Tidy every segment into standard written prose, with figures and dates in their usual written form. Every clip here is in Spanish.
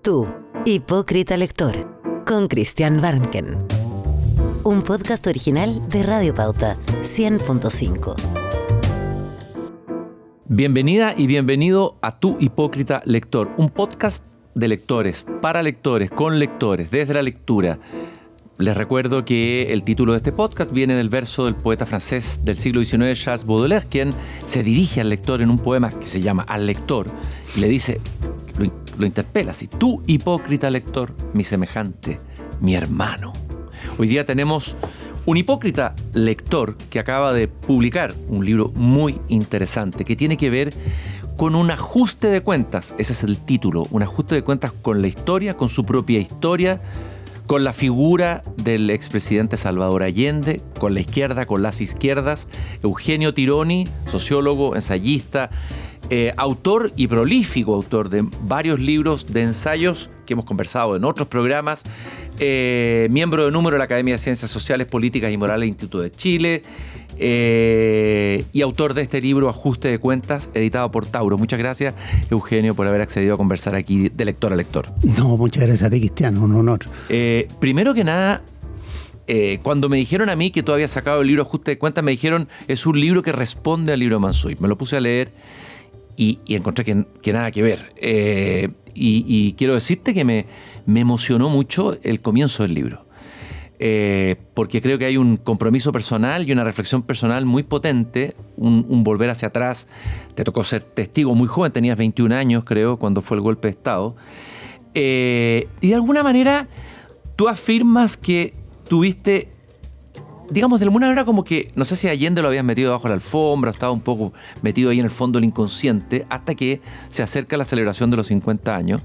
Tú, hipócrita lector, con Cristian Warnken. Un podcast original de Radio Pauta 100.5. Bienvenida y bienvenido a Tu hipócrita lector, un podcast de lectores, para lectores, con lectores, desde la lectura. Les recuerdo que el título de este podcast viene del verso del poeta francés del siglo XIX, Charles Baudelaire, quien se dirige al lector en un poema que se llama Al lector y le dice, lo interpela así: tú hipócrita lector, mi semejante, mi hermano. Hoy día tenemos un hipócrita lector que acaba de publicar un libro muy interesante que tiene que ver con un ajuste de cuentas. Ese es el título, un ajuste de cuentas con la historia, con su propia historia, con la figura del expresidente Salvador Allende, con la izquierda, con las izquierdas. Eugenio Tironi, sociólogo, ensayista, autor y prolífico autor de varios libros de ensayos que hemos conversado en otros programas, miembro de número de la Academia de Ciencias Sociales, Políticas y Morales del Instituto de Chile, y autor de este libro Ajuste de Cuentas, editado por Tauro. Muchas gracias, Eugenio, por haber accedido a conversar aquí de lector a lector. No, muchas gracias a ti, Cristiano, un honor. Primero que nada, cuando me dijeron a mí que tú habías sacado el libro Ajuste de Cuentas, me dijeron, es un libro que responde al libro de Mansuy. Me lo puse a leer y encontré que nada que ver. Y quiero decirte que me emocionó mucho el comienzo del libro. Porque creo que hay un compromiso personal y una reflexión personal muy potente, un volver hacia atrás. Te tocó ser testigo muy joven, tenías 21 años, creo, cuando fue el golpe de Estado. Y de alguna manera tú afirmas que tuviste, digamos, de alguna manera como que, no sé si Allende lo habías metido bajo la alfombra, estaba un poco metido ahí en el fondo del inconsciente, hasta que se acerca la celebración de los 50 años.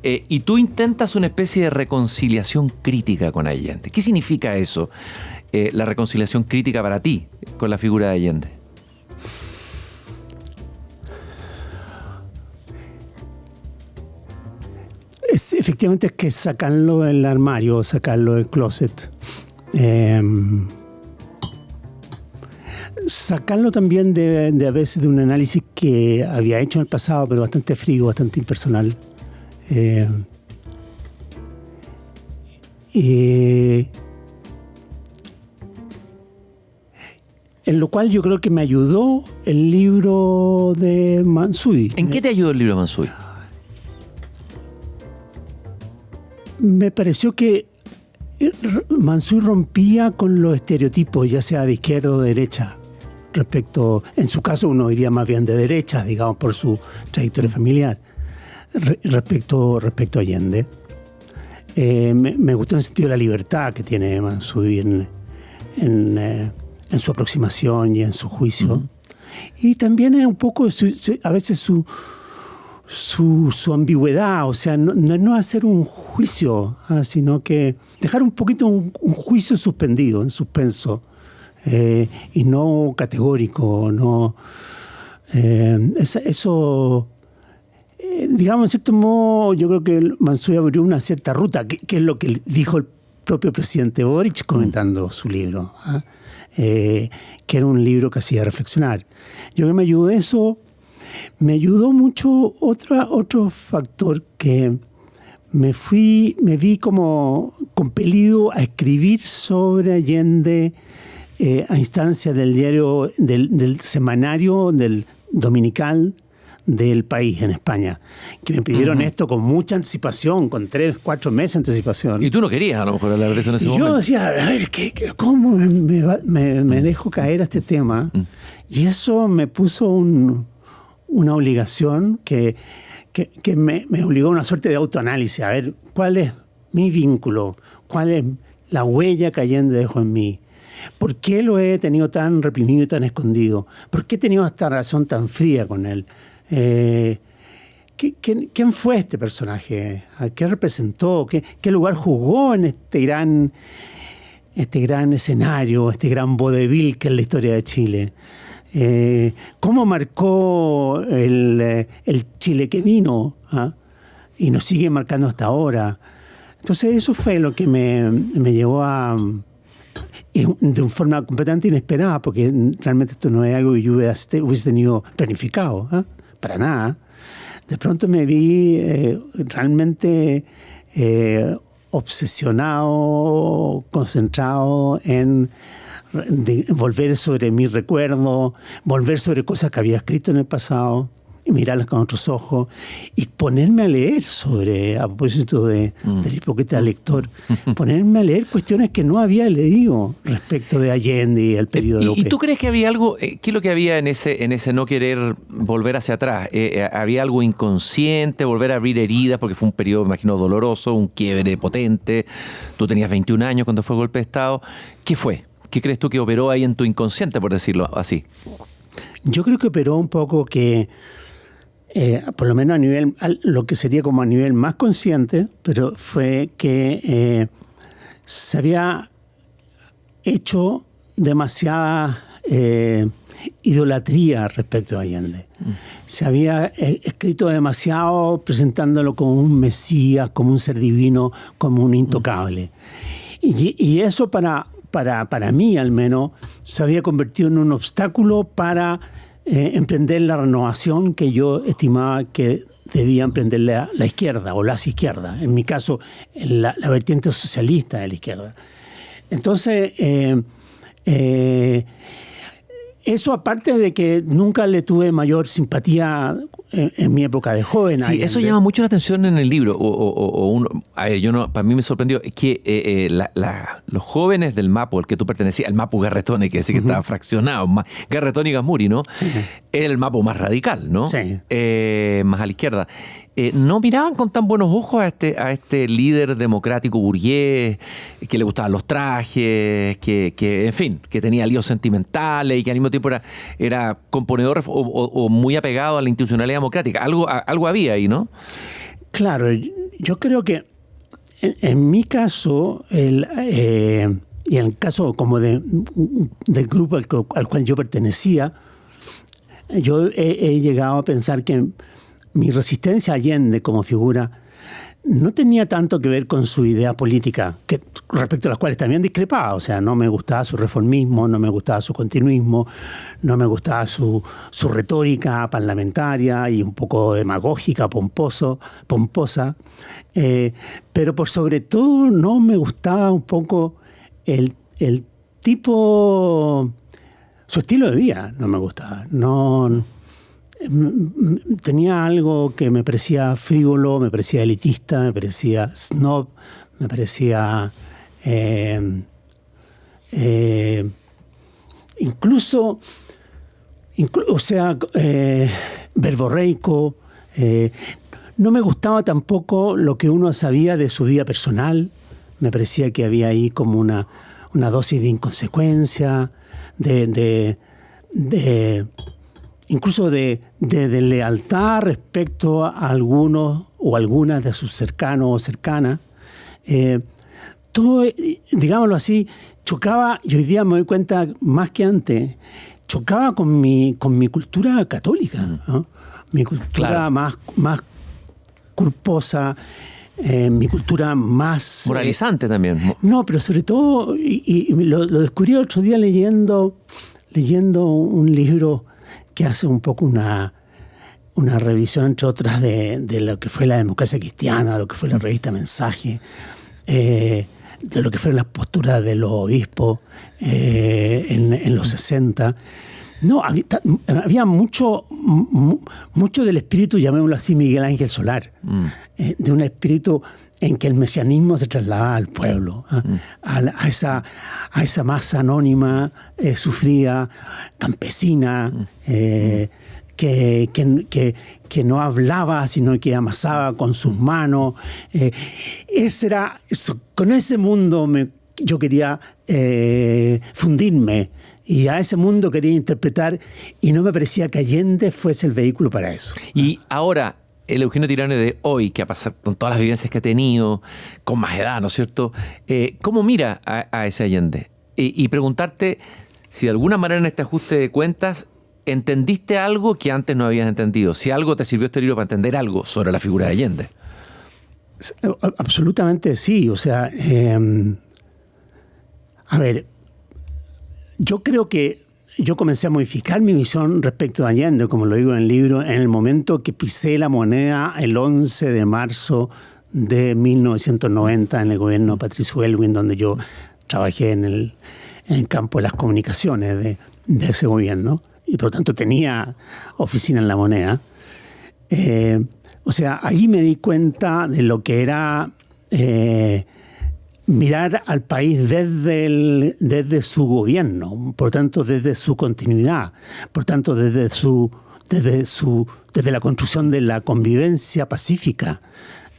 Y tú intentas una especie de reconciliación crítica con Allende. ¿Qué significa eso, la reconciliación crítica para ti con la figura de Allende? Efectivamente es que sacarlo del armario, sacarlo del closet. Sacarlo también de a veces de un análisis que había hecho en el pasado, pero bastante frío, bastante impersonal. En lo cual yo creo que me ayudó el libro de Mansuy. ¿En qué te ayudó el libro de Mansuy? Me pareció que Mansuy rompía con los estereotipos, ya sea de izquierda o de derecha, respecto, en su caso uno diría más bien de derecha, digamos, por su trayectoria familiar, respecto a Allende. Me gustó en el sentido de la libertad que tiene Mansuy en su aproximación y en su juicio. Uh-huh. Y también un poco a veces su ambigüedad, o sea, no hacer un juicio, sino que dejar un poquito un juicio suspendido, en suspenso, y no categórico, no eso, digamos, en cierto modo, yo creo que Mansuy abrió una cierta ruta, que es lo que dijo el propio presidente Boric comentando su libro, que era un libro que hacía reflexionar. Yo creo que me ayudó eso. Me ayudó mucho otro factor, que me vi como compelido a escribir sobre Allende a instancia del diario, del semanario, del dominical del País en España, que me pidieron esto con mucha anticipación, con 3-4 meses de anticipación. Y tú no querías a lo mejor hablar de eso en ese momento. Yo decía, a ver, ¿cómo me dejo caer a este tema? Y eso me puso una obligación que me obligó a una suerte de autoanálisis, a ver cuál es mi vínculo, cuál es la huella que Allende dejó en mí. ¿Por qué lo he tenido tan reprimido y tan escondido? ¿Por qué he tenido esta relación tan fría con él? ¿Quién fue este personaje? ¿Qué representó? ¿Qué lugar jugó en este gran escenario, este gran vodevil que es la historia de Chile? ¿Cómo marcó el Chile que vino? Y nos sigue marcando hasta ahora. Entonces eso fue lo que me llevó a, de forma completamente inesperada, porque realmente esto no es algo que yo hubiese tenido planificado, para nada. de pronto me vi realmente obsesionado, concentrado en volver sobre mi recuerdo, volver sobre cosas que había escrito en el pasado, y mirarlas con otros ojos, y ponerme a leer a propósito del hipócrita lector, ponerme a leer cuestiones que no había leído respecto de Allende y el periodo de ¿Y tú crees que había algo, qué es lo que había en ese no querer volver hacia atrás? ¿Había algo inconsciente, volver a abrir heridas, porque fue un periodo, me imagino, doloroso, un quiebre potente? Tú tenías 21 años cuando fue el golpe de Estado. ¿Qué fue? ¿Qué crees tú que operó ahí en tu inconsciente, por decirlo así? Yo creo que operó un poco que, por lo menos lo que sería como a nivel más consciente, pero fue que se había hecho demasiada idolatría respecto a Allende. Se había escrito demasiado presentándolo como un mesías, como un ser divino, como un intocable. Y eso para mí, al menos, se había convertido en un obstáculo para emprender la renovación que yo estimaba que debía emprender la izquierda o las izquierdas. En mi caso, la vertiente socialista de la izquierda. Entonces, eso, aparte de que nunca le tuve mayor simpatía en mi época de joven. Sí, eso llama mucho la atención en el libro. A ver, para mí me sorprendió que los jóvenes del MAPU, al que tú pertenecías, el MAPU Garretón, que decía que estaba fraccionado, Garretón y Gasmuri, ¿no? Sí. Era el MAPU más radical, ¿no? Sí. Más a la izquierda. No miraban con tan buenos ojos a este líder democrático burgués, que le gustaban los trajes, que en fin, que tenía líos sentimentales y que al mismo tiempo era componedor o muy apegado a la institucionalidad democrática. Algo había ahí, ¿no? Claro, yo creo que en mi caso, y en el caso como del grupo al cual yo pertenecía, yo he llegado a pensar que mi resistencia a Allende como figura no tenía tanto que ver con su idea política, respecto a las cuales también discrepaba. O sea, no me gustaba su reformismo, no me gustaba su continuismo, no me gustaba su retórica parlamentaria y un poco demagógica, pomposa. Pero por sobre todo no me gustaba un poco el tipo, su estilo de vida no me gustaba. Tenía algo que me parecía frívolo, me parecía elitista, me parecía snob, me parecía incluso verborreico. No me gustaba tampoco lo que uno sabía de su vida personal. Me parecía que había ahí como una dosis de inconsecuencia, incluso de lealtad respecto a algunos o algunas de sus cercanos o cercanas. Todo, digámoslo así, chocaba, y hoy día me doy cuenta más que antes, chocaba con mi cultura católica, ¿no? Mi cultura, claro, más culposa, mi cultura más... moralizante también. No, pero sobre todo, y lo descubrí el otro día leyendo un libro que hace un poco una revisión, entre otras, de lo que fue la democracia cristiana, lo que fue la revista Mensaje, de lo que fueron las posturas de los obispos en los 60. No, había mucho del espíritu, llamémoslo así, Miguel Ángel Solar, de un espíritu en que el mesianismo se trasladaba al pueblo, a esa masa anónima, sufrida, campesina, que no hablaba, sino que amasaba con sus manos. Con ese mundo yo quería fundirme, y a ese mundo quería interpretar, y no me parecía que Allende fuese el vehículo para eso. Y ahora, el Eugenio Tirone de hoy, que ha pasado con todas las vivencias que ha tenido, con más edad, ¿no es cierto? ¿Cómo mira a ese Allende? Y preguntarte si de alguna manera en este ajuste de cuentas entendiste algo que antes no habías entendido. Si algo te sirvió este libro para entender algo sobre la figura de Allende. Absolutamente sí. O sea, a ver, yo creo que yo comencé a modificar mi visión respecto de Allende, como lo digo en el libro, en el momento que pisé la moneda el 11 de marzo de 1990 en el gobierno de Patricio Aylwin, donde yo trabajé en el campo de las comunicaciones de ese gobierno, y por lo tanto tenía oficina en La Moneda. O sea, ahí me di cuenta de lo que era mirar al país desde su gobierno, por tanto desde su continuidad, por tanto desde la construcción de la convivencia pacífica,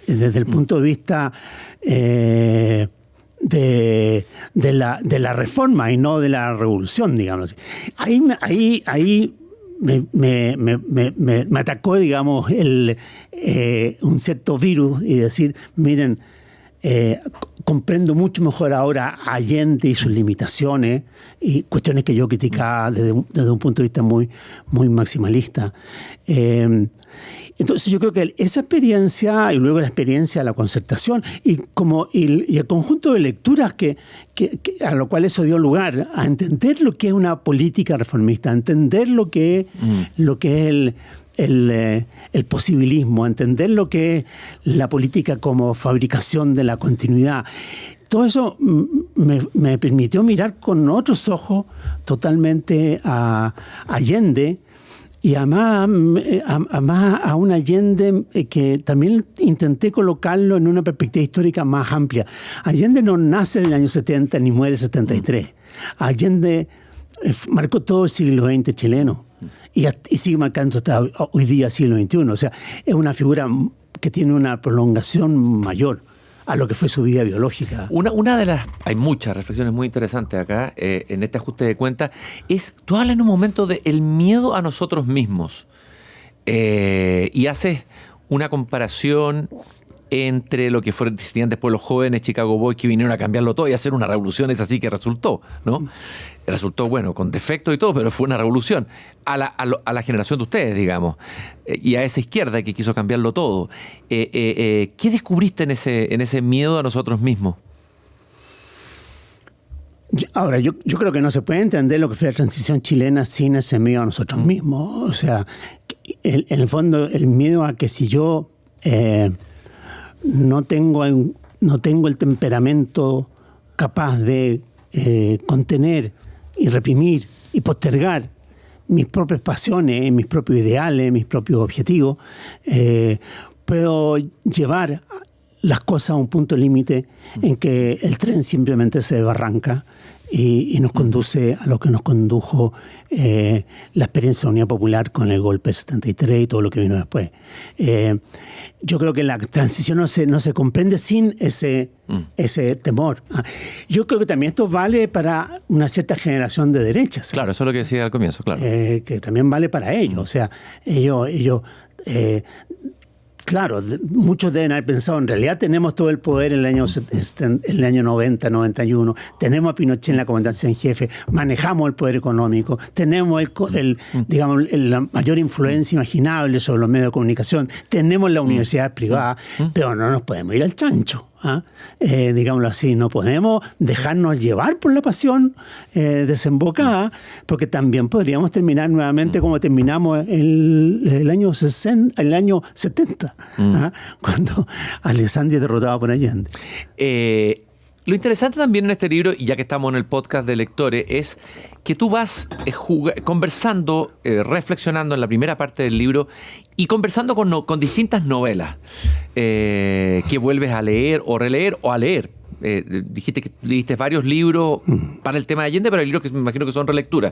desde el punto de vista de la reforma y no de la revolución, digamos así. Ahí me atacó, digamos, un cierto virus y decir, miren, comprendo mucho mejor ahora a Allende y sus limitaciones y cuestiones que yo criticaba desde un punto de vista muy, muy maximalista. Entonces yo creo que esa experiencia y luego la experiencia de la concertación y el conjunto de lecturas que a lo cual eso dio lugar a entender lo que es una política reformista, a entender lo que es el posibilismo, a entender lo que es la política como fabricación de la continuidad. Todo eso me permitió mirar con otros ojos totalmente a Allende, y además a un Allende que también intenté colocarlo en una perspectiva histórica más amplia. Allende no nace en el año 70 ni muere en el 73. Allende marcó todo el siglo XX chileno y sigue marcando hasta hoy día siglo XXI. O sea, es una figura que tiene una prolongación mayor a lo que fue su vida biológica. Una de las... Hay muchas reflexiones muy interesantes acá en este ajuste de cuentas. Tú hablas en un momento del miedo a nosotros mismos y haces una comparación entre lo que decían después los jóvenes Chicago Boys que vinieron a cambiarlo todo y hacer una revolución, es así que resultó, ¿no? Resultó, bueno, con defectos y todo, pero fue una revolución a la generación de ustedes, digamos, y a esa izquierda que quiso cambiarlo todo. ¿Qué descubriste en ese miedo a nosotros mismos? Ahora, yo creo que no se puede entender lo que fue la transición chilena sin ese miedo a nosotros mismos. O sea, en el fondo, el miedo a que si yo no tengo el temperamento capaz de contener y reprimir y postergar mis propias pasiones, mis propios ideales, mis propios objetivos, puedo llevar las cosas a un punto límite en que el tren simplemente se desbarranca y nos conduce a lo que nos condujo la experiencia de la Unidad Popular con el golpe de 73 y todo lo que vino después. Yo creo que la transición no se comprende sin ese temor. Yo creo que también esto vale para una cierta generación de derechas. Claro, eso es lo que decía al comienzo, claro. Que también vale para ellos. O sea, ellos claro, muchos deben haber pensado, en realidad tenemos todo el poder en el año 90, 91, tenemos a Pinochet en la comandancia en jefe, manejamos el poder económico, tenemos digamos, la mayor influencia imaginable sobre los medios de comunicación, tenemos las universidades privadas, pero no nos podemos ir al chancho. Digámoslo así, no podemos dejarnos llevar por la pasión desembocada, porque también podríamos terminar nuevamente como terminamos el año 70, cuando Alessandri es derrotado por Allende. Lo interesante también en este libro, y ya que estamos en el podcast de lectores, es que tú vas conversando, reflexionando en la primera parte del libro y conversando con distintas novelas que vuelves a leer o releer o a leer. Dijiste que leíste varios libros para el tema de Allende, pero hay libros que me imagino que son relecturas.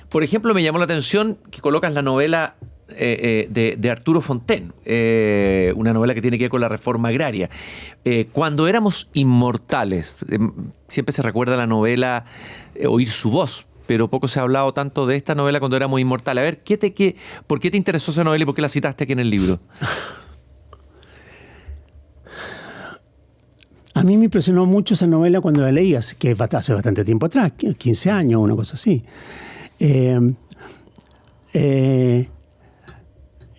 Por ejemplo, me llamó la atención que colocas la novela de Arturo Fontaine, una novela que tiene que ver con la reforma agraria. Cuando éramos inmortales, siempre se recuerda la novela Oír su voz, pero poco se ha hablado tanto de esta novela Cuando éramos inmortales. A ver, ¿por qué te interesó esa novela y por qué la citaste aquí en el libro? A mí me impresionó mucho esa novela cuando la leí, que hace bastante tiempo atrás, 15 años, una cosa así.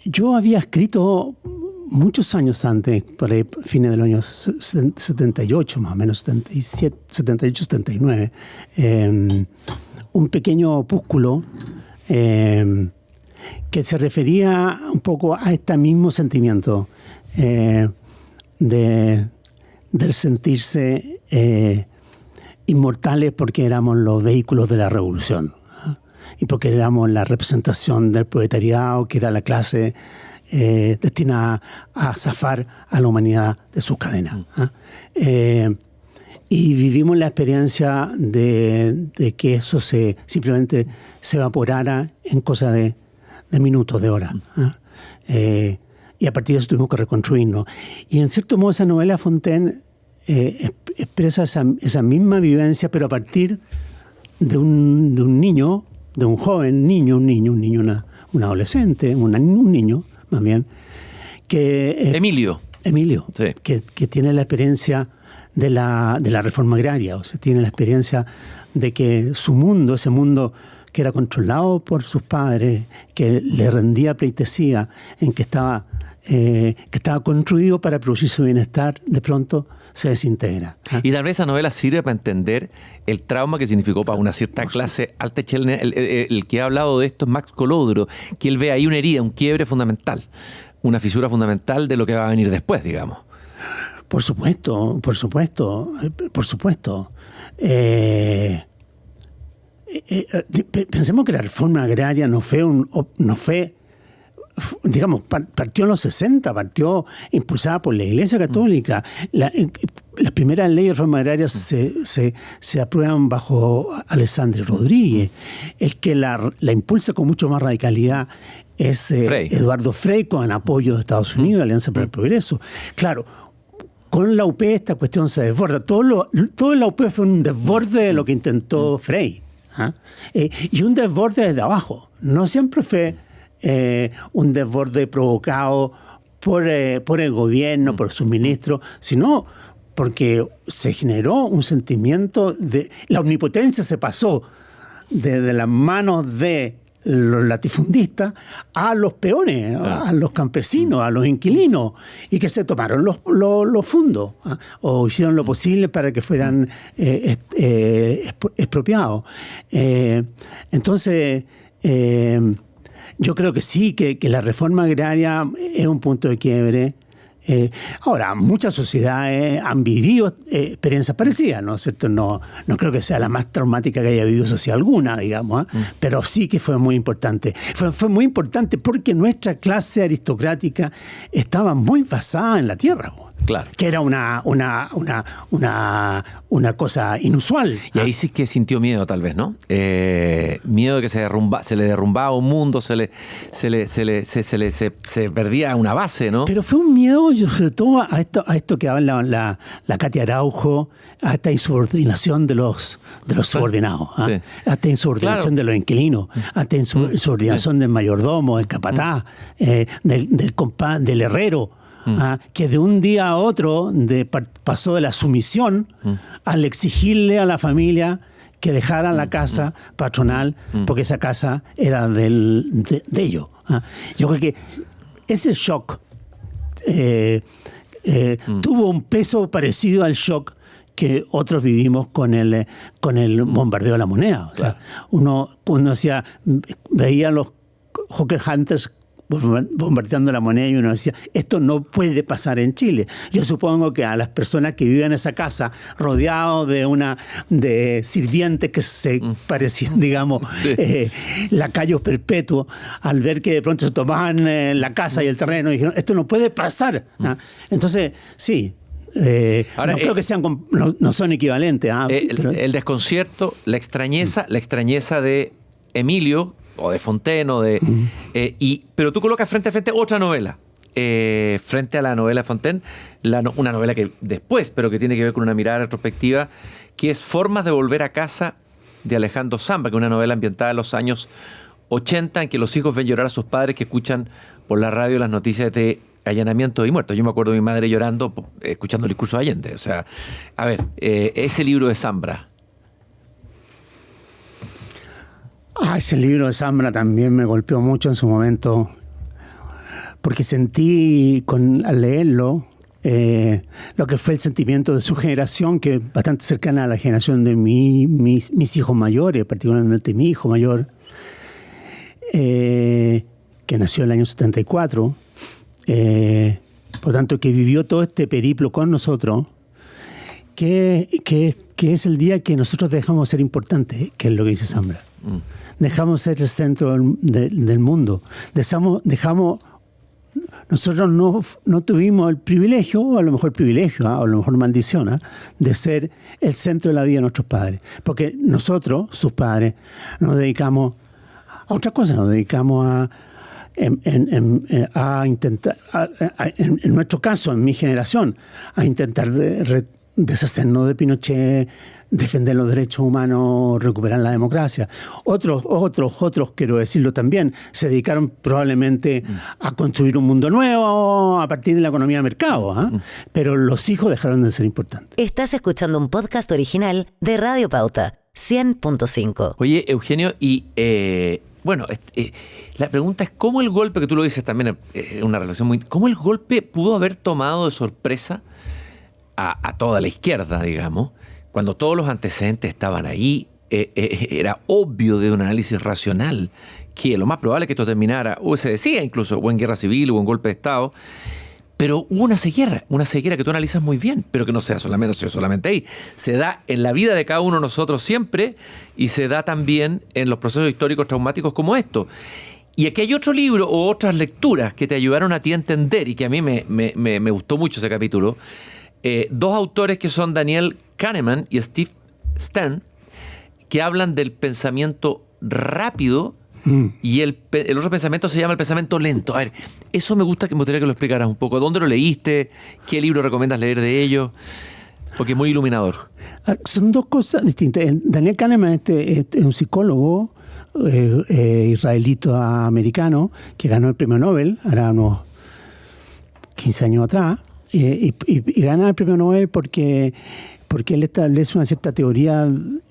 Yo había escrito muchos años antes, por ahí, fines de los años 78, más o menos, 78, 79, un pequeño opúsculo que se refería un poco a este mismo sentimiento del sentirse inmortales porque éramos los vehículos de la revolución, ¿eh? Y porque éramos la representación del proletariado, que era la clase destinada a zafar a la humanidad de sus cadenas, ¿eh? Y vivimos la experiencia de que eso simplemente se evaporara en cosa de minutos, de horas, ¿eh? Y a partir de eso tuvimos que reconstruirnos. Y en cierto modo esa novela Fontaine expresa esa misma vivencia, pero a partir de un niño, de un joven niño, un adolescente, un niño más bien, que Emilio. Sí. Que tiene la experiencia de la reforma agraria, o sea, tiene la experiencia de que su mundo, ese mundo que era controlado por sus padres, que le rendía pleitesía, en que estaba construido para producir su bienestar, de pronto se desintegra. Y tal vez esa novela sirve para entender el trauma que significó para una cierta clase alta chilena. El que ha hablado de esto es Max Colodro, que él ve ahí una herida, un quiebre fundamental, una fisura fundamental de lo que va a venir después, digamos. Por supuesto. Pensemos que la reforma agraria no fue digamos, partió en los 60, partió impulsada por la Iglesia Católica. Las primeras leyes de reforma agraria se aprueban bajo Alessandro Rodríguez. El que la impulsa con mucho más radicalidad es Eduardo Frei, con el apoyo de Estados Unidos, Alianza para el Progreso. Claro, con la UP esta cuestión se desborda. Todo la UP fue un desborde de lo que intentó Frei, ¿eh? Y un desborde desde abajo. No siempre fue un desborde provocado por el gobierno, por sus ministros, sino porque se generó un sentimiento de... La omnipotencia se pasó desde las manos de los latifundistas a los peones, a los campesinos, a los inquilinos, y que se tomaron los fondos, o hicieron lo posible para que fueran expropiados. Entonces, yo creo que sí, que la reforma agraria es un punto de quiebre. Ahora, muchas sociedades han vivido experiencias parecidas, ¿no es cierto? No creo que sea la más traumática que haya vivido sociedad alguna, digamos, pero sí que fue muy importante. Fue muy importante porque nuestra clase aristocrática estaba muy basada en la tierra, claro, que era una cosa inusual. Y ahí sí que sintió miedo, tal vez, ¿no? Miedo de que se le derrumbaba un mundo, se perdía una base, ¿no? Pero fue un miedo, sobre todo a esto que habla la Katia Araujo, a esta insubordinación de los subordinados, sí. A esta insubordinación, claro, de los inquilinos, a esta insubordinación, sí, del mayordomo, del capataz, del herrero. Que de un día a otro pasó de la sumisión al exigirle a la familia que dejaran la casa patronal porque esa casa era de ellos. Yo creo que ese shock tuvo un peso parecido al shock que otros vivimos con el bombardeo de la moneda. O sea, uno veía a los Hawker Hunters bombardeando la moneda y uno decía, esto no puede pasar en Chile. Yo supongo que a las personas que vivían en esa casa rodeados de sirvientes que se parecían, digamos, sí, lacayos perpetuos, al ver que de pronto se tomaban la casa y el terreno, dijeron, esto no puede pasar. Entonces, sí. Ahora, no creo que no son equivalentes. El desconcierto, la extrañeza de Emilio, o de Fontaine, pero tú colocas frente a frente otra novela. Frente a la novela de Fontaine, una novela que después, pero que tiene que ver con una mirada retrospectiva, que es Formas de volver a casa, de Alejandro Zambra, que es una novela ambientada en los años 80, en que los hijos ven llorar a sus padres que escuchan por la radio las noticias de allanamientos y muertos. Yo me acuerdo de mi madre llorando, escuchando el discurso de Allende. O sea, a ver, ese libro de Zambra. Ese libro de Zambra también me golpeó mucho en su momento, porque sentí al leerlo lo que fue el sentimiento de su generación, que es bastante cercana a la generación de mis hijos mayores, particularmente mi hijo mayor, que nació en el año 74, por tanto que vivió todo este periplo con nosotros, que es el día que nosotros dejamos de ser importantes, que es lo que dice Zambra. Dejamos de ser el centro del mundo. Nosotros no tuvimos el privilegio, o a lo mejor privilegio, o a lo mejor maldición, de ser el centro de la vida de nuestros padres. Porque nosotros, sus padres, nos dedicamos a otra cosa, nos dedicamos a intentar, en nuestro caso, en mi generación, a intentar deshacernos de Pinochet, defender los derechos humanos, recuperar la democracia. Otros, quiero decirlo también, se dedicaron probablemente a construir un mundo nuevo a partir de la economía de mercado, pero los hijos dejaron de ser importantes. Estás escuchando un podcast original de Radio Pauta, 100.5. Oye, Eugenio, y la pregunta es cómo el golpe, que tú lo dices también, una relación muy... ¿Cómo el golpe pudo haber tomado de sorpresa a toda la izquierda, digamos, cuando todos los antecedentes estaban ahí? Era obvio de un análisis racional que lo más probable es que esto terminara, o se decía incluso, o en guerra civil o en golpe de Estado, pero hubo una ceguera que tú analizas muy bien, pero que no sea solamente ahí. Se da en la vida de cada uno de nosotros siempre, y se da también en los procesos históricos traumáticos como esto. Y aquí hay otro libro o otras lecturas que te ayudaron a ti a entender, y que a mí me gustó mucho ese capítulo. Dos autores que son Daniel Kahneman y Steve Stern, que hablan del pensamiento rápido, y el otro pensamiento se llama el pensamiento lento. A ver, eso me gustaría que lo explicaras un poco. ¿Dónde lo leíste? ¿Qué libro recomiendas leer de ellos? Porque es muy iluminador. Son dos cosas distintas. Daniel Kahneman es un psicólogo israelito-americano que ganó el premio Nobel, hará unos 15 años atrás. Y gana el premio Nobel porque él establece una cierta teoría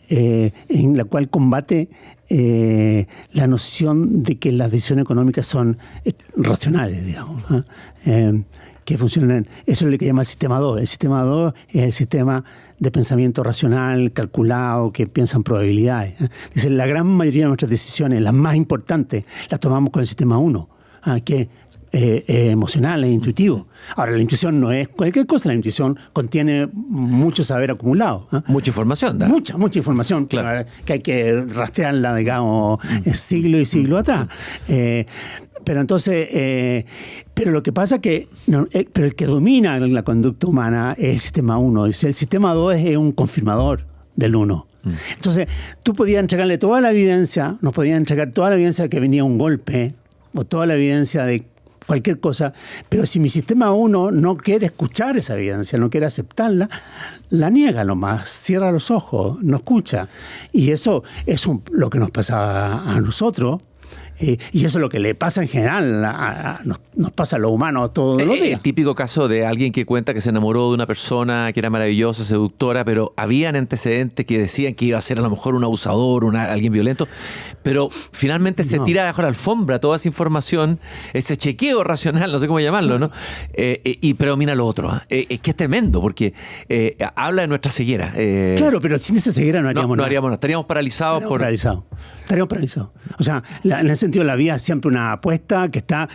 en la cual combate la noción de que las decisiones económicas son racionales, digamos, que funcionan. Eso es lo que llama el sistema 2. El sistema 2 es el sistema de pensamiento racional, calculado, que piensa en probabilidades. Dice, la gran mayoría de nuestras decisiones, las más importantes, las tomamos con el sistema 1, que emocional e intuitivo. Ahora, la intuición no es cualquier cosa, la intuición contiene mucho saber acumulado. Mucha información, ¿da? Mucha información, claro, que hay que rastrearla, digamos, siglo y siglo atrás. Pero entonces, pero lo que pasa es que pero el que domina la conducta humana es el sistema 1. El sistema 2 es un confirmador del 1. Entonces, tú podías entregarle toda la evidencia, nos podías entregar toda la evidencia de que venía un golpe, o toda la evidencia de cualquier cosa, pero si mi sistema 1 no quiere escuchar esa evidencia, no quiere aceptarla, la niega nomás, cierra los ojos, no escucha. Y eso es lo que nos pasa a nosotros. Y eso es lo que le pasa en general, nos pasa a los humanos todos los días. El típico caso de alguien que cuenta que se enamoró de una persona que era maravillosa, seductora, pero habían antecedentes que decían que iba a ser a lo mejor un abusador, alguien violento, pero finalmente se tira bajo la alfombra toda esa información, ese chequeo racional, no sé cómo llamarlo, ¿no? Y predomina lo otro. Es que es tremendo, porque habla de nuestra ceguera. Claro, pero sin esa ceguera no haríamos nada. Estaríamos paralizados. Estaríamos paralizados. O sea, en ese sentido la vida es siempre una apuesta que está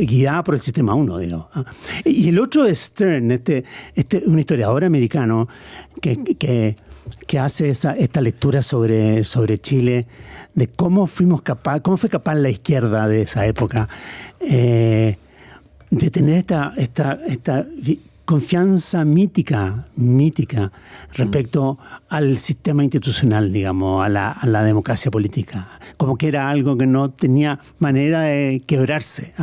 guiada por el sistema 1, digamos. Y el otro es Stern, un historiador americano que hace esta lectura sobre Chile, de cómo fue capaz la izquierda de esa época de tener esta confianza mítica respecto al sistema institucional, digamos, a la democracia política. Como que era algo que no tenía manera de quebrarse.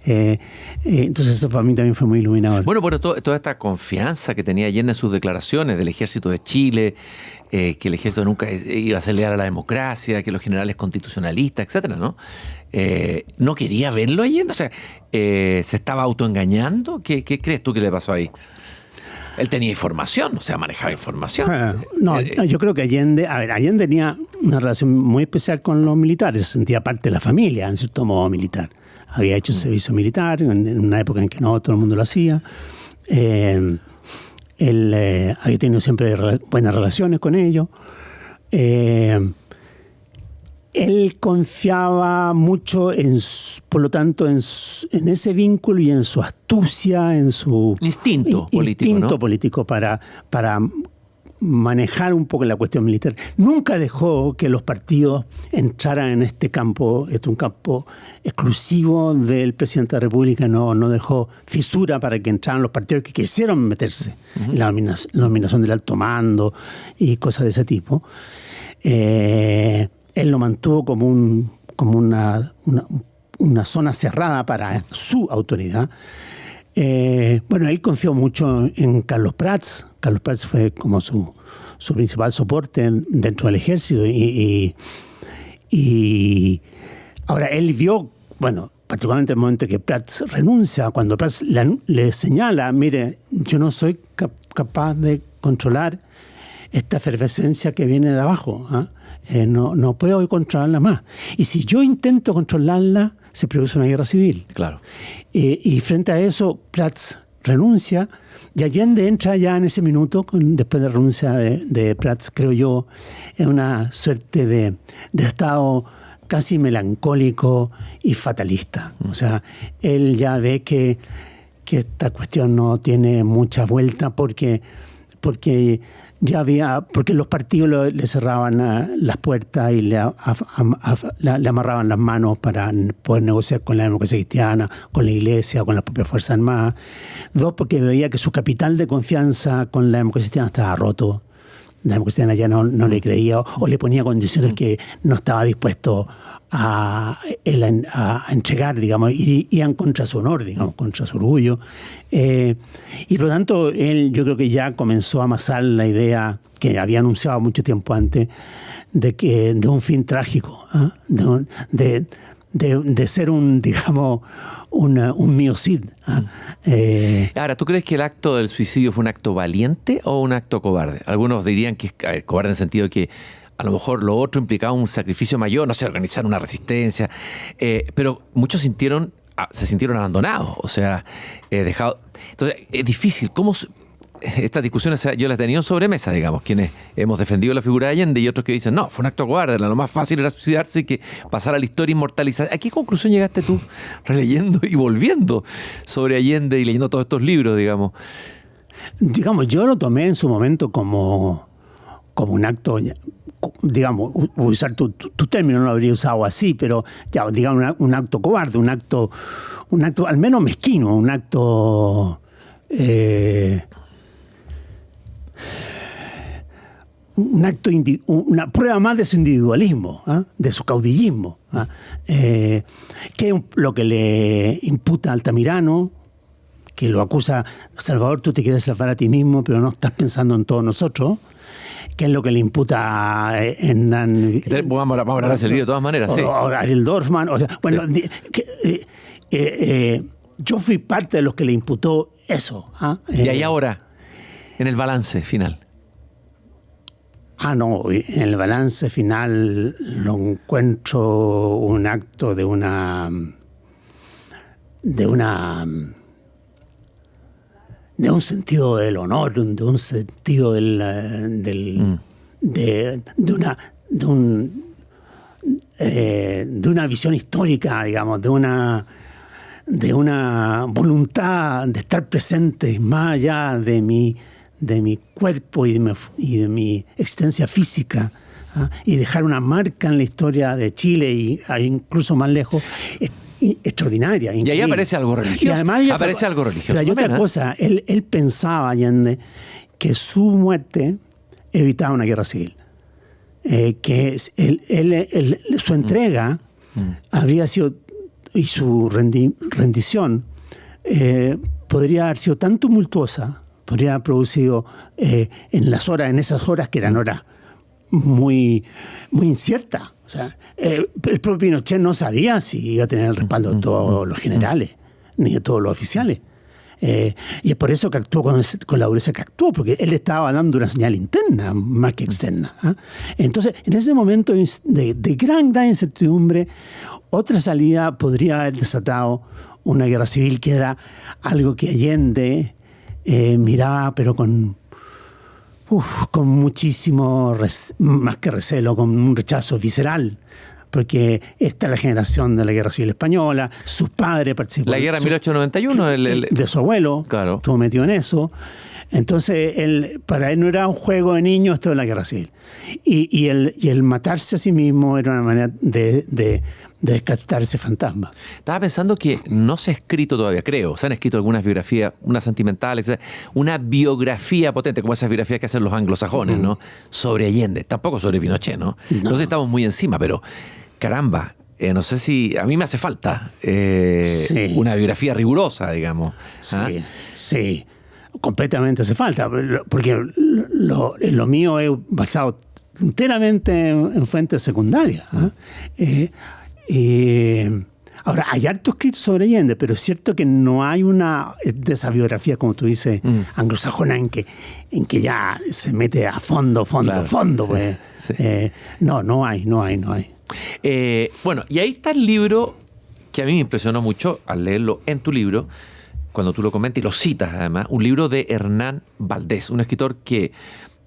Entonces eso para mí también fue muy iluminador. Bueno, toda esta confianza que tenía Allende en sus declaraciones del ejército de Chile, que el ejército nunca iba a ser leal a la democracia, que los generales constitucionalistas, etcétera, ¿no? ¿No quería verlo Allende? O sea, ¿se estaba autoengañando? ¿Qué crees tú que le pasó ahí? Él tenía información, o sea, manejaba información. Yo creo que Allende tenía una relación muy especial con los militares, se sentía parte de la familia, en cierto modo militar. Había hecho servicio militar en una época en que no todo el mundo lo hacía. Él había tenido siempre buenas relaciones con ellos. Él confiaba mucho, por lo tanto, en ese vínculo y en su astucia, en su instinto político para manejar un poco la cuestión militar. Nunca dejó que los partidos entraran en este campo. Este es un campo exclusivo del presidente de la República. No dejó fisura para que entraran los partidos que quisieron meterse en la nominación del alto mando y cosas de ese tipo. Él lo mantuvo como una zona cerrada para su autoridad. Él confió mucho en Carlos Prats. Carlos Prats fue como su principal soporte dentro del ejército. Y ahora él vio, particularmente en el momento que Prats renuncia, cuando Prats le señala, mire, yo no soy capaz de controlar esta efervescencia que viene de abajo, no puedo controlarla más. Y si yo intento controlarla, se produce una guerra civil. Claro. Y frente a eso, Prats renuncia, y Allende entra ya en ese minuto, después de la renuncia de Prats, creo yo, en una suerte de estado casi melancólico y fatalista. O sea, él ya ve que esta cuestión no tiene mucha vuelta porque los partidos le cerraban las puertas y le amarraban las manos para poder negociar con la democracia cristiana, con la iglesia, con las propias Fuerzas Armadas. 2, porque veía que su capital de confianza con la democracia cristiana estaba roto. La democracia cristiana ya no le creía o le ponía condiciones que no estaba dispuesto a entregar, digamos, y iban contra su honor, digamos, contra su orgullo. Y por lo tanto, él yo creo que ya comenzó a amasar la idea que había anunciado mucho tiempo antes de un fin trágico, de ser un miocid. Ahora, ¿tú crees que el acto del suicidio fue un acto valiente o un acto cobarde? Algunos dirían que es cobarde en el sentido de que a lo mejor lo otro implicaba un sacrificio mayor, no sé, organizar una resistencia, pero muchos se sintieron abandonados, o sea, dejados. Entonces, es difícil. ¿Cómo estas discusiones yo las he tenido sobre mesa, digamos, quienes hemos defendido la figura de Allende y otros que dicen, no, fue un acto cobarde, lo más fácil era suicidarse y que pasar a la historia inmortalizada? ¿A qué conclusión llegaste tú releyendo y volviendo sobre Allende y leyendo todos estos libros, digamos? Digamos, yo lo tomé en su momento como un acto, digamos, usar tu término, no lo habría usado así, pero ya, digamos, un acto cobarde, un acto al menos mezquino, un acto una prueba más de su individualismo, de su caudillismo, que es lo que le imputa a Altamirano, que lo acusa: Salvador, tú te quieres salvar a ti mismo, pero no estás pensando en todos nosotros. Que es lo que le imputa a Hernán. Vamos a hablar de ese libro de todas maneras, sí. O Ariel Dorfman. O sea, bueno, sí. Yo fui parte de los que le imputó eso. Y ahí ahora, en el balance final. No, en el balance final lo encuentro un acto de un sentido del honor, de un sentido de una visión histórica, digamos, de una voluntad de estar presente más allá de mi cuerpo y de mi existencia física, y dejar una marca en la historia de Chile y incluso más lejos. Extraordinaria. Increíble. Y ahí aparece algo religioso. Y además aparece algo religioso. Pero hay otra cosa. Él pensaba, Allende, que su muerte evitaba una guerra civil. Que su entrega habría sido, y su rendición podría haber sido tan tumultuosa, podría haber producido en esas horas que eran horas muy, muy inciertas. O sea, el propio Pinochet no sabía si iba a tener el respaldo de todos los generales, ni de todos los oficiales. Y es por eso que actuó con la dureza que actuó, porque él estaba dando una señal interna más que externa. Entonces, en ese momento de gran incertidumbre, otra salida podría haber desatado una guerra civil, que era algo que Allende miraba, pero con muchísimo, más que recelo, con un rechazo visceral. Porque esta es la generación de la Guerra Civil Española, sus padres participaron. La guerra de 1891. De su abuelo, claro. Estuvo metido en eso. Entonces, para él no era un juego de niños, esto es la Guerra Civil. Y el matarse a sí mismo era una manera de descartar ese fantasma. Estaba pensando que no se ha escrito todavía, creo. Se han escrito algunas biografías, unas sentimentales, una biografía potente, como esas biografías que hacen los anglosajones, ¿no? Sobre Allende, tampoco sobre Pinochet, ¿no? Entonces estamos muy encima, pero caramba, no sé si a mí me hace falta una biografía rigurosa, digamos. Sí, completamente hace falta, porque lo mío es basado enteramente en fuentes secundarias. Ahora, hay harto escrito sobre Allende, pero es cierto que no hay una de esas biografías, como tú dices, anglosajona, en que ya se mete a fondo. Pues. Sí. No hay. Bueno, y ahí está el libro que a mí me impresionó mucho al leerlo en tu libro, cuando tú lo comentas y lo citas además, un libro de Hernán Valdés, un escritor que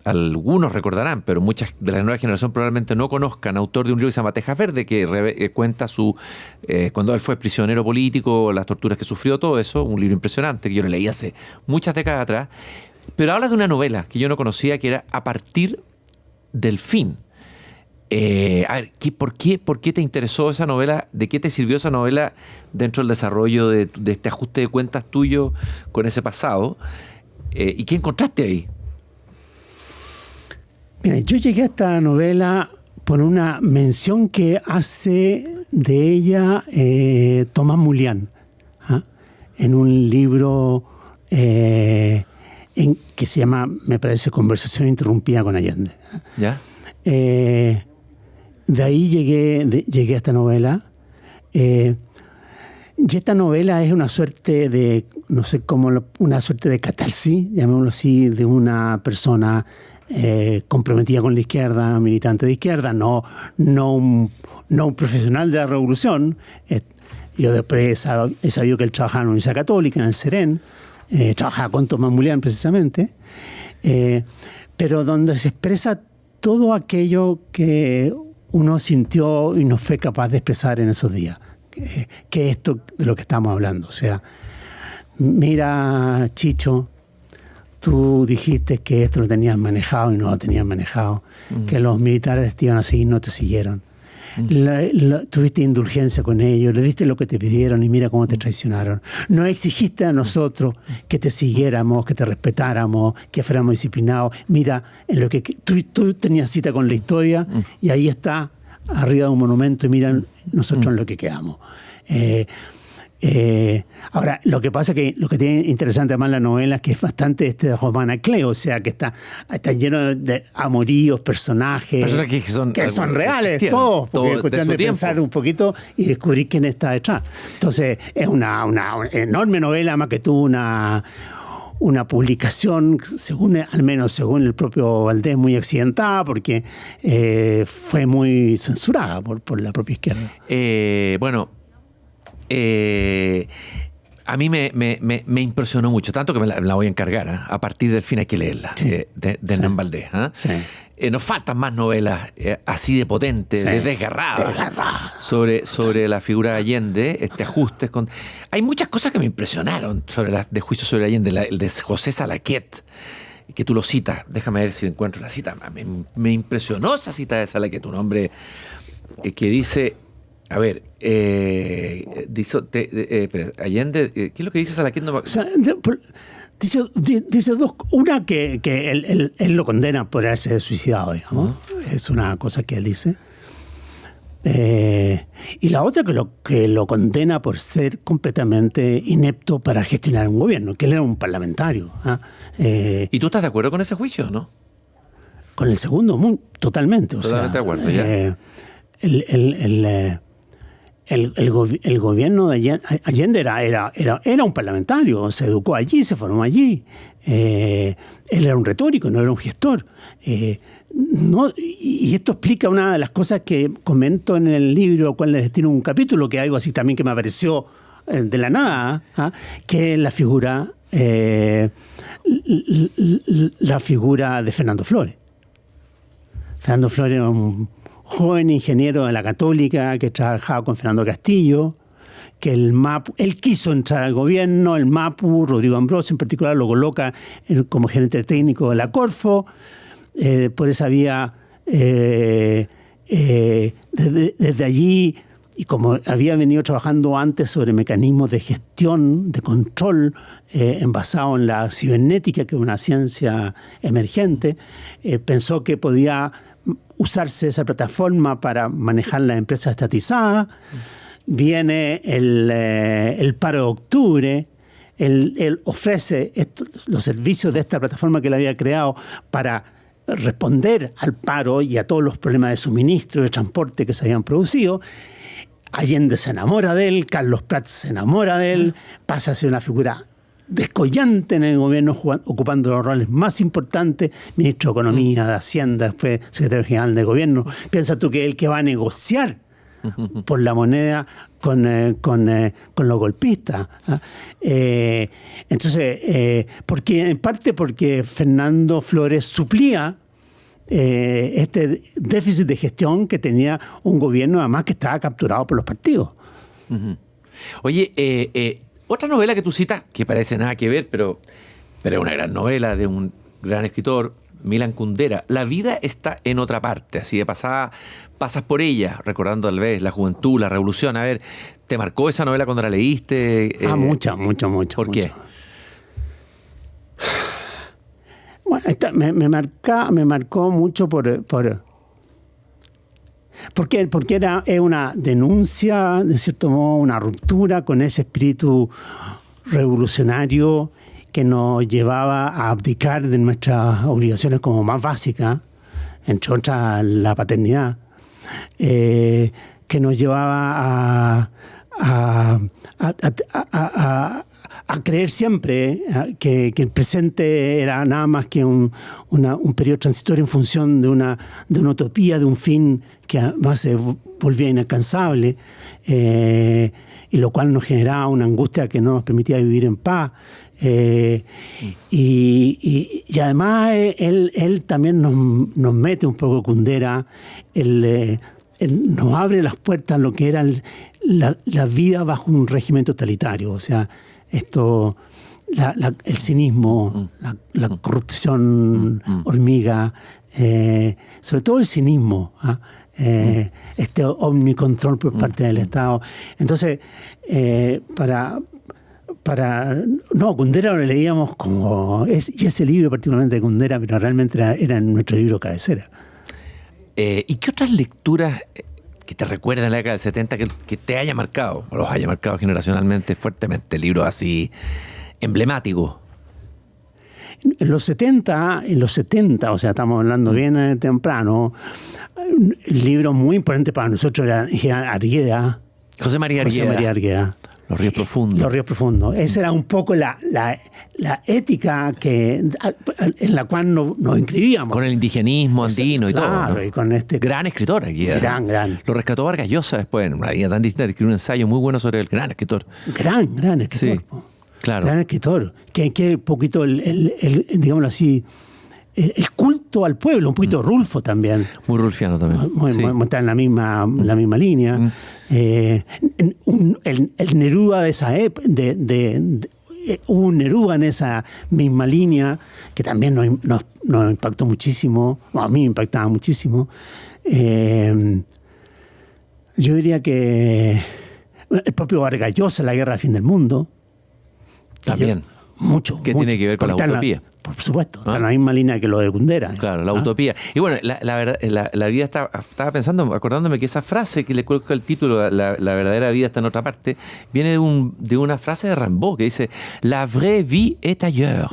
algunos recordarán, pero muchas de la nueva generación probablemente no conozcan, autor de un libro que se llama Tejas Verde, que cuenta cuando él fue prisionero político, las torturas que sufrió, todo eso, un libro impresionante que yo lo leí hace muchas décadas atrás, pero habla de una novela que yo no conocía, que era A partir del fin. A ver, ¿por qué te interesó esa novela? ¿De qué te sirvió esa novela dentro del desarrollo de este ajuste de cuentas tuyo con ese pasado? ¿Y qué encontraste ahí? Mira, yo llegué a esta novela por una mención que hace de ella Tomás Mulián, en un libro que se llama, me parece, Conversación interrumpida con Allende. ¿Ya? De ahí llegué a esta novela. Y esta novela es una suerte de, no sé cómo, una suerte de catarsis, llamémoslo así, de una persona comprometida con la izquierda, militante de izquierda, no un profesional de la revolución. Yo después he sabido que él trabajaba en la Universidad Católica, en el Serén, trabajaba con Tomás Mulián precisamente, pero donde se expresa todo aquello que uno sintió y no fue capaz de expresar en esos días, que es esto de lo que estamos hablando. O sea, mira, Chicho, tú dijiste que esto lo tenías manejado y no lo tenías manejado, que los militares te iban a seguir, no te siguieron. Tuviste indulgencia con ellos, le diste lo que te pidieron y mira cómo te traicionaron. No exigiste a nosotros que te siguiéramos, que te respetáramos, que fuéramos disciplinados. Mira, en lo que tú tenías cita con la historia y ahí está, arriba de un monumento, y mira nosotros en lo que quedamos. Ahora, lo que pasa es que lo que tiene interesante además la novela es que es bastante romana Cleo, o sea, que está lleno de amoríos, personajes que son reales, todos, porque es cuestión de pensar un poquito y descubrir quién está detrás. Entonces, es una enorme novela, más que tú una publicación, al menos según el propio Valdés, muy accidentada, porque fue muy censurada por la propia izquierda. A mí me impresionó mucho, tanto que me la voy a encargar. A partir del fin hay que leerla, sí, de Hernán Valdés. Sí. Nos faltan más novelas así de potentes, sí, de desgarradas sobre la figura de Allende, ajustes con... Hay muchas cosas que me impresionaron de juicio sobre Allende, el de José Salaquet, que tú lo citas. Déjame ver si encuentro la cita. Me impresionó esa cita de Salaquet, un hombre que dice... A ver, Allende, ¿qué es lo que dice Salaquet? Dice dos. Una, que él lo condena por haberse suicidado, digamos. Es una cosa que él dice. Y la otra, que lo condena por ser completamente inepto para gestionar un gobierno, que él era un parlamentario. ¿Y tú estás de acuerdo con ese juicio, no? Con el segundo, totalmente. Totalmente de acuerdo, ya. El gobierno de Allende era un parlamentario, se educó allí, se formó allí. Él era un retórico, no era un gestor. Y esto explica una de las cosas que comento en el libro, cual les destino un capítulo, que es algo así también que me apareció de la nada, que es la figura la figura de Fernando Flores. Fernando Flores era un joven ingeniero de la Católica que trabajaba con Fernando Castillo, que él quiso entrar al gobierno, el MAPU, Rodrigo Ambrosio en particular lo coloca como gerente técnico de la Corfo, por esa vía, desde allí, y como había venido trabajando antes sobre mecanismos de gestión, de control, basado en la cibernética, que es una ciencia emergente, pensó que podía usarse esa plataforma para manejar las empresas estatizadas. Viene el paro de octubre, él ofrece los servicios de esta plataforma que él había creado para responder al paro y a todos los problemas de suministro y de transporte que se habían producido. Allende se enamora de él, Carlos Prats se enamora de él, pasa a ser una figura descollante en el gobierno, ocupando los roles más importantes, ministro de Economía, de Hacienda, después secretario general de Gobierno. Piensa tú que es el que va a negociar por la moneda con los golpistas. Entonces, en parte porque Fernando Flores suplía este déficit de gestión que tenía un gobierno, además, que estaba capturado por los partidos. Oye, otra novela que tú citas, que parece nada que ver, pero es una gran novela de un gran escritor, Milan Kundera. La vida está en otra parte, así de pasada, pasas por ella, recordando tal vez la juventud, la revolución. A ver, ¿te marcó esa novela cuando la leíste? Mucho. ¿Por qué? Bueno, me marcó mucho porque es una denuncia, de cierto modo, una ruptura con ese espíritu revolucionario que nos llevaba a abdicar de nuestras obligaciones como más básicas, entre otras la paternidad, que nos llevaba a creer siempre que el presente era nada más que un periodo transitorio en función de una utopía, de un fin que además se volvía inalcanzable, y lo cual nos generaba una angustia que no nos permitía vivir en paz. Y además él también nos mete un poco Kundera, él nos abre las puertas a lo que era la vida bajo un régimen totalitario. O sea, el cinismo, la corrupción hormiga, sobre todo el cinismo, este omnicontrol por parte del Estado. Entonces, Kundera lo leíamos como... y ese libro particularmente de Kundera, pero realmente era nuestro libro cabecera. ¿Y qué otras lecturas que te recuerdan la década del 70 que te haya marcado, o los haya marcado generacionalmente fuertemente, libros así emblemáticos? En los 70, o sea, estamos hablando bien temprano, el libro muy importante para nosotros era Argueda. José María Argueda. Los ríos profundos. Esa era un poco la ética en la cual nos inscribíamos. Con el indigenismo andino y todo. Claro, ¿no? Y con este... Gran escritor aquí. Gran. Lo rescató Vargas Llosa después, en una vida tan distinta, escribió un ensayo muy bueno sobre el gran escritor. Gran escritor. Sí, claro. Gran escritor. Que un poquito, digámoslo así, el culto al pueblo, un poquito Rulfo también. Muy rulfiano también. Está en la misma línea. El Neruda de esa época, hubo un Neruda en esa misma línea que también nos impactó muchísimo. A mí me impactaba muchísimo. Yo diría que el propio Vargas Llosa, La guerra al fin del mundo. También. Mucho. Tiene que ver con la utopía. Por supuesto, está en la misma línea que lo de Kundera. Claro, la utopía. Y bueno, la verdad, la vida estaba pensando, acordándome que esa frase que le coloca el título, la verdadera vida está en otra parte, viene de una frase de Rimbaud que dice: La vraie vie est ailleurs.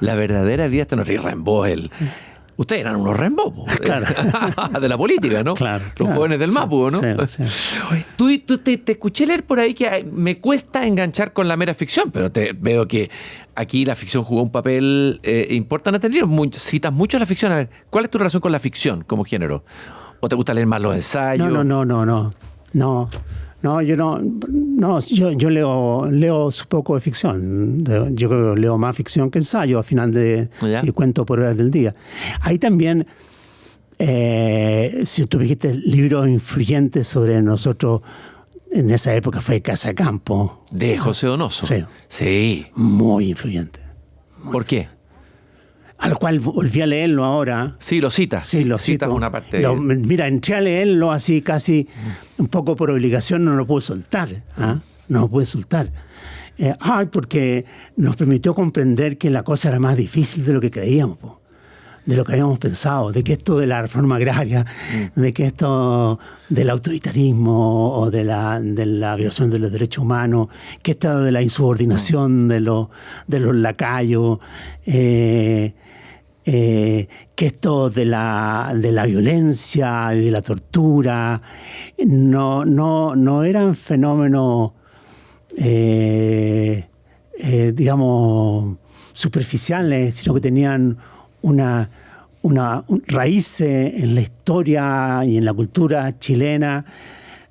La verdadera vida está en otra. Y Rimbaud, ustedes eran unos Rimbaud, claro. De la política, ¿no? Claro. Los jóvenes del MAPU, ¿no? Sí. Tú te escuché leer por ahí que me cuesta enganchar con la mera ficción, pero veo que aquí la ficción jugó un papel importante. Citas mucho la ficción. A ver, ¿cuál es tu relación con la ficción como género? ¿O te gusta leer más los ensayos? No. No, yo leo su poco de ficción. Yo creo que leo más ficción que ensayo, al final de si cuento por horas del día. Ahí también, si tú dijiste libros influyentes sobre nosotros, en esa época fue Casa de Campo. De José Donoso. Sí. Muy influyente. ¿Por qué? A lo cual volví a leerlo ahora. Sí, lo citas. Sí, lo citas cito. Una parte. Mira, entré a leerlo así casi un poco por obligación, no lo pude soltar. No lo pude soltar. Porque nos permitió comprender que la cosa era más difícil de lo que creíamos, de lo que habíamos pensado, de que esto de la reforma agraria, de que esto del autoritarismo o de la violación de los derechos humanos, que esto de la insubordinación de los lacayos, que esto de la violencia y de la tortura no eran fenómenos digamos superficiales, sino que tenían una raíz en la historia y en la cultura chilena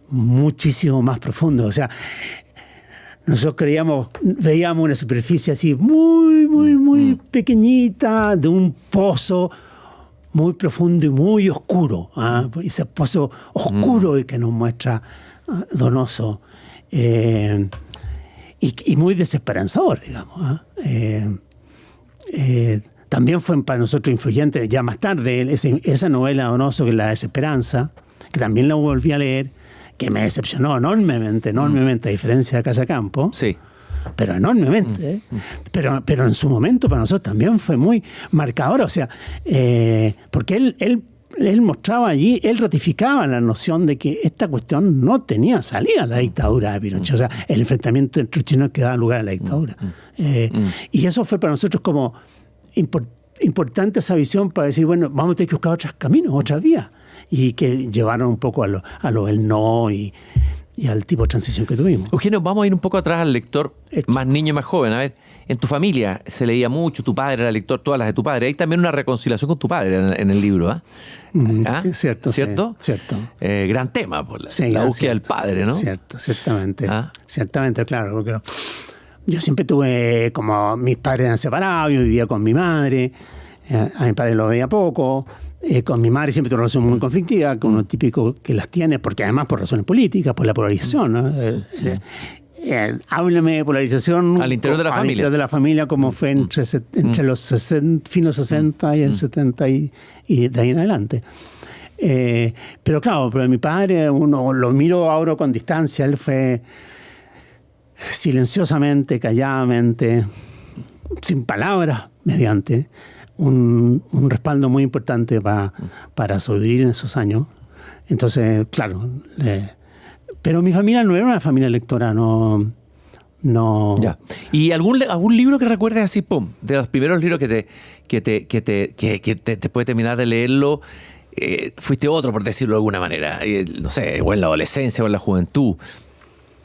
muchísimo más profundo. O sea, nosotros veíamos una superficie así muy pequeñita de un pozo muy profundo y muy oscuro. Ese pozo oscuro el que nos muestra Donoso. Y muy desesperanzador, digamos. También fue para nosotros influyente, ya más tarde, esa novela de Donoso, que es La Desesperanza, que también la volví a leer, que me decepcionó enormemente, a diferencia de Casa de Campo. Sí. Pero enormemente. Pero en su momento para nosotros también fue muy marcador. O sea, porque él mostraba allí, él ratificaba la noción de que esta cuestión no tenía salida, la dictadura de Pinochet. O sea, el enfrentamiento entre los chilenos que daba lugar a la dictadura. Y eso fue para nosotros como importante, esa visión para decir, bueno, vamos a tener que buscar otros caminos, otras vías. Y que llevaron un poco a lo el no y al tipo de transición que tuvimos. Eugenio, vamos a ir un poco atrás al lector más niño y más joven. A ver, en tu familia se leía mucho, tu padre era lector, todas las de tu padre. Hay también una reconciliación con tu padre en el libro, Sí, cierto. ¿Cierto? Sí, cierto. Gran tema, la búsqueda del padre, ¿no? Cierto, ciertamente. Ciertamente, claro, porque yo siempre tuve, como mis padres eran separados, yo vivía con mi madre, a mi padre lo veía poco. Con mi madre siempre tuve una relación muy conflictiva, con lo típico que las tiene, porque además por razones políticas, por la polarización, ¿no? Háblame de polarización al interior de la familia. Al interior de la familia, como fue entre los finos 60 y el 70 y de ahí en adelante. Pero claro, pero mi padre, uno lo miro ahora con distancia, él fue silenciosamente, calladamente, sin palabras, mediante un respaldo muy importante para sobrevivir en esos años. Entonces, claro, pero mi familia no era una familia lectora, no. Ya. ¿Y algún libro que recuerdes así, de los primeros libros que después de terminar de leerlo, fuiste otro, por decirlo de alguna manera? No sé, o en la adolescencia o en la juventud,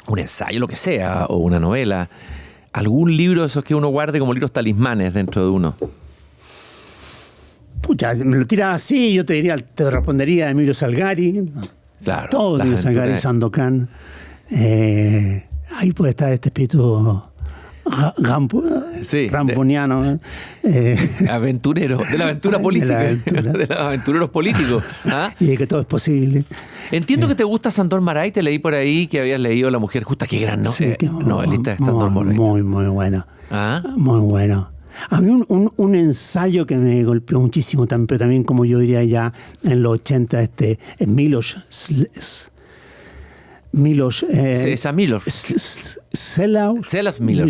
un ensayo, lo que sea, o una novela. ¿Algún libro de esos que uno guarde como libros talismanes dentro de uno? Pucha, me lo tiras así, yo te respondería Emilio Salgari. Claro. Todo Emilio Salgari, Sandokan. Ahí puede estar este espíritu ramponiano. Aventurero, de la aventura política. De los aventureros políticos. Y de que todo es posible. Entiendo que te gusta Sándor Márai, te leí por ahí que habías leído La Mujer Justa, qué gran novelista de Sándor Márai. Muy bueno. Muy bueno. A mí un ensayo que me golpeó muchísimo, pero también, como yo diría ya en los 80, Miloš Česlav Miloš.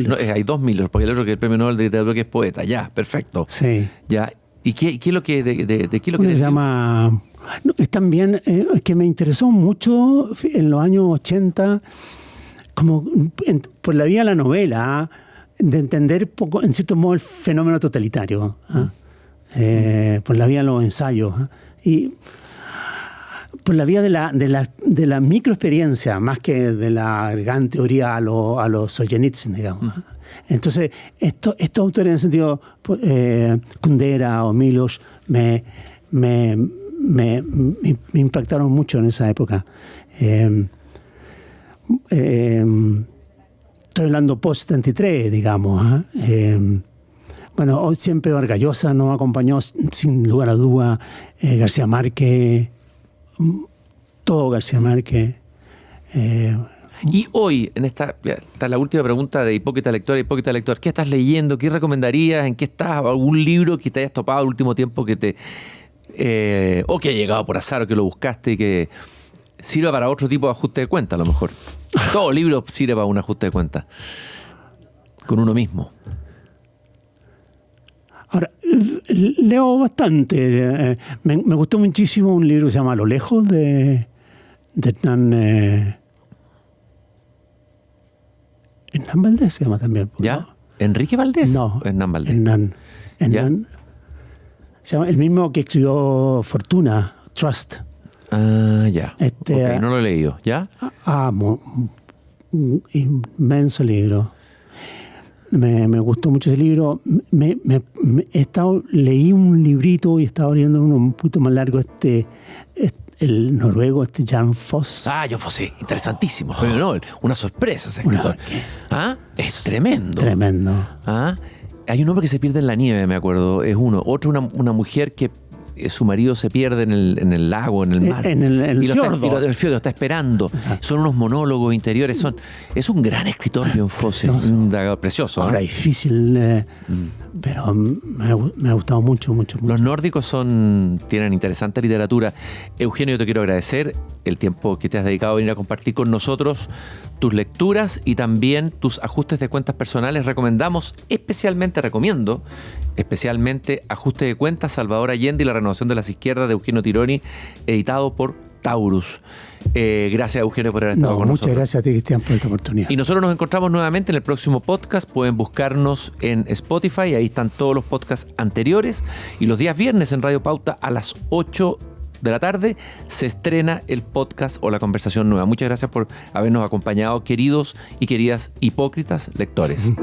No, hay dos Miloš, porque el otro que es el premio Nobel de Literatura, que es poeta. Ya, perfecto. Sí. Ya. ¿Y qué es lo que de qué lo que se llama? No, es también que me interesó mucho en los años 80, como por la vía de la novela, de entender poco, en cierto modo, el fenómeno totalitario, por la vía de los ensayos, y por la vía de la microexperiencia, más que de la gran teoría a los Solzhenitsyn, digamos. Entonces, estos autores, en el sentido, Kundera o Miloš, me impactaron mucho en esa época. Estoy hablando post-73, digamos. Bueno, hoy siempre Vargas Llosa nos acompañó, sin lugar a duda, García Márquez, todo García Márquez. Y hoy, en esta la última pregunta de Hipócrita Lector, ¿qué estás leyendo? ¿Qué recomendarías? ¿En qué estás? ¿Algún libro que te hayas topado el último tiempo que te o que ha llegado por azar o que lo buscaste y que sirva para otro tipo de ajuste de cuenta, a lo mejor? Todo libro sirve para un ajuste de cuenta con uno mismo. Ahora, leo bastante. Me gustó muchísimo un libro que se llama A lo lejos, de Hernán Valdés, se llama también. ¿Ya? ¿No? ¿Enrique Valdés? No. Hernán Valdés. Hernán. Se llama el mismo que escribió Fortuna, Trust. Ah, ya. Ok, No lo he leído. ¿Ya? Inmenso libro. Me gustó mucho ese libro. Leí un librito y estaba leyendo uno un poquito más largo, el noruego, Jan Foss. Jan Foss, sí, interesantísimo. Premio Nobel. Una sorpresa ese escritor. Es tremendo. Tremendo. Hay un hombre que se pierde en la nieve, me acuerdo. Es uno. Otro, una mujer que su marido se pierde en el lago, en el mar. En el fiordo. En el fiordo, está esperando. Son unos monólogos interiores. Es un gran escritor, Jan Foss. Precioso. Ahora, difícil, pero me ha gustado mucho. Los nórdicos tienen interesante literatura. Eugenio, te quiero agradecer el tiempo que te has dedicado a venir a compartir con nosotros tus lecturas y también tus ajustes de cuentas personales. Recomiendo especialmente Ajuste de Cuentas, Salvador Allende y la renovación de las izquierdas, de Eugenio Tironi, editado por Taurus. Gracias, Eugenio, por haber estado con nosotros. Muchas gracias a ti, Cristian, por esta oportunidad. Y nosotros nos encontramos nuevamente en el próximo podcast. Pueden buscarnos en Spotify, ahí están todos los podcasts anteriores. Y los días viernes en Radio Pauta a las 8 de la tarde se estrena el podcast o la conversación nueva. Muchas gracias por habernos acompañado, queridos y queridas hipócritas lectores.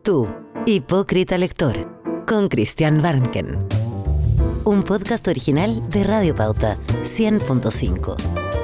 Tú, Hipócrita Lector, con Christian Warnken. Un podcast original de Radio Pauta 100.5.